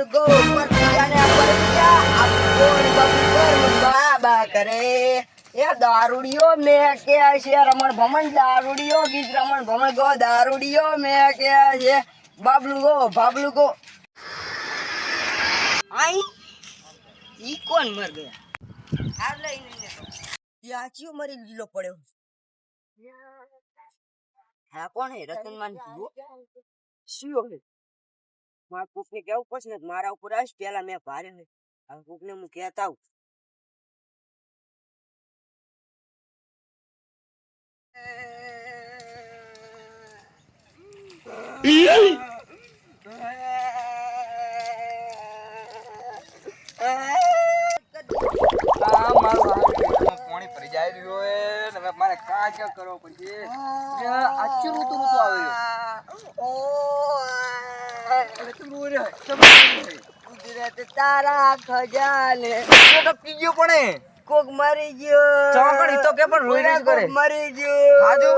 Bablu go ઉપર બીજાને ઉપર બીજા આપોર બબલુ બાબા કરે એ દારૂડિયો મે કે છે રમણ ભમણ દારૂડિયો ગીત રમણ ભમણ ગો દારૂડિયો મે કે છે બાબલુ ગો આઈ ઈ કોણ મર ગયા આ લઈને યાચીઓ મરી લીલો પડ્યો હા કોણ હે રતનમાન શિયો હે માર કોકને કેવું પડશે ને મારા ઉપર આવીશ પેલા મેં ભારે હે હવે કોકને હું કહેતા આવું પાણી ભરી જાય રહ્યો હે હવે મારે કાંઈ કરવો પડશે આચું ઋતુ ગુજરાત તારા ખજાને તો પીજો પણ કોક મરી ગયો ચોકડી તો કે પણ રોઈ રહી કરે મરી ગયો હાજુ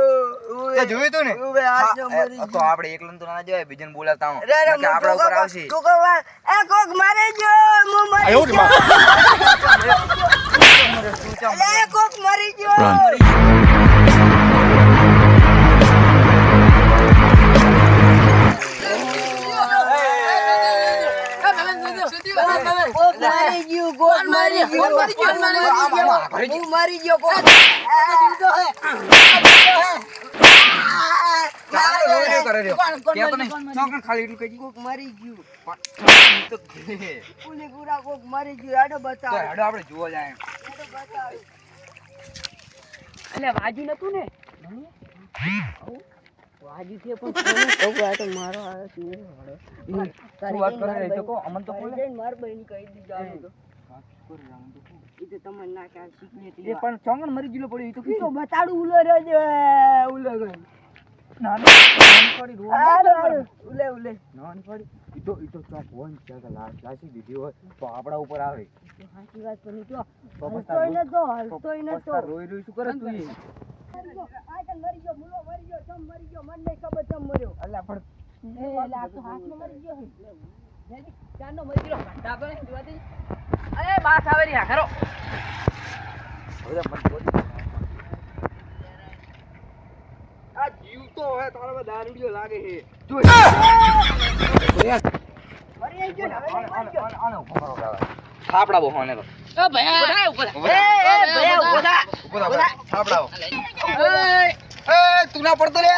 તે જોયું તું ને ઉવે આજો મરી તો આપણે એકલન તો ના જવાય બીજન બોલાવતા હું રે કે આપણા ઉપર આવશે તું કવા એ કોક મરી ગયો હું મરી ગયો એ કોક મરી ગયો વાજુ નતું ને વાજુ છે પણ મારો માર બહેન કહી દીધું તમને ના ખ્યાલ શીખને પણ ચોંગણ મરી ગયેલો પડ્યો ઈ તો તો બતાડું ઉલો રહેજે ઉલો ગઈ લાસી દીધી હોય તો આપડા ઉપર આવે સાચી વાત કરી તો હલતોય નતો રોઈ શું કરે તું મરી ગયો મુલો મરી ગયો ચમ મરી ગયો મને નહીં ખબર ચમ મર્યો અલ્યા પણ હાથમાં મરી ગયો ચાંદો મરી ગયો ઘંટા પર જોવાતી અરે બાસ આવે રી કરો આ જીવ તો હે તારા દારૂડિયો લાગે છે જો મરી ગયો ને હવે આનો ઉભો કરો થાપડા બોહોને તો ઓ ભયા ઉપર એ ભયા ઉભા ઉભો થાપડાઓ એ તું ના પડતો લે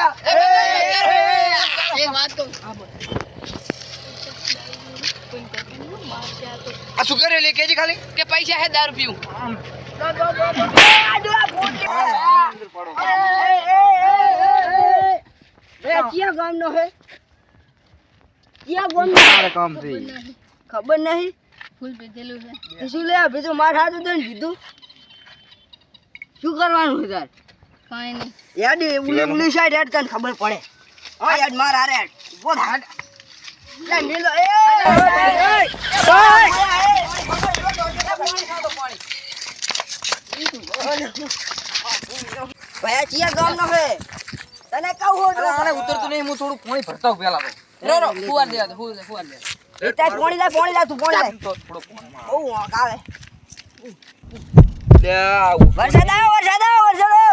એક વાત કહું આ શું કરે લે કેજી ખાલી કે પૈસા હે દારૂ પીવું ક્યાં ગામ નો હે ક્યાં ગામ નો તારે કામ છે ખબર નહીં ફૂલ પીધેલું છે શું લે ભીધું માર હાથ દઈને દીધું શું કરવાનું છે તાર કાઈ નહીં યાદ ઉલી સાઈડ હેડ તને ખબર પડે હા યાદ માર હારે ઉભો થા લે નીલો એ ભયા ચિયા ગામ નો હે તને કહું હો આને ઉતરતું નહીં હું થોડું પાણી ભરતા હું પેલા રો ફુવાર દે ફુવાર દે એ તાર પાણી લા તું પાણી લા તો થોડો પાણી ઓ વાંક આવે લે વરસાદ આવ્યો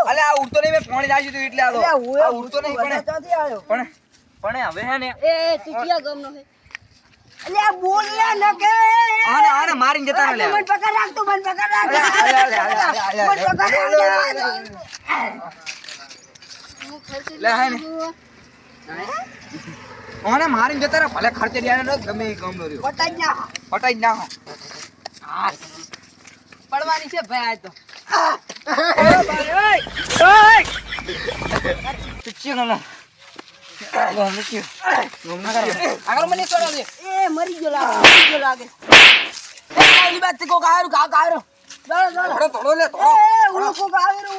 અલે આ ઉડતો નહીં મેં પાણી નાખ્યું તું એટલે આ ઉડતો નહીં ચોથી આવ્યો પણ હવે હે ને એ તું ક્યાં ગામ નો હે અલે આ બોલ લે ન કે આને મારીને જતા રહે મન પકડ રાખ તું મન પકડ રાખ લે હે ને ઓને મારીને જતા રહે ભલે ખર્ચે રહ્યા ને ગમે એ કામ નો રહ્યો પટાઈ ના પટાઈ જ નાખો પડવાની છે ભાઈ આજ તો આગળ મને છોડો દે એ મરી ગયો લાગે એ કાલી બાત કો કાયરો કા કાયરો ચાલો થોડો લે એ ઉલુકો ગાવેરો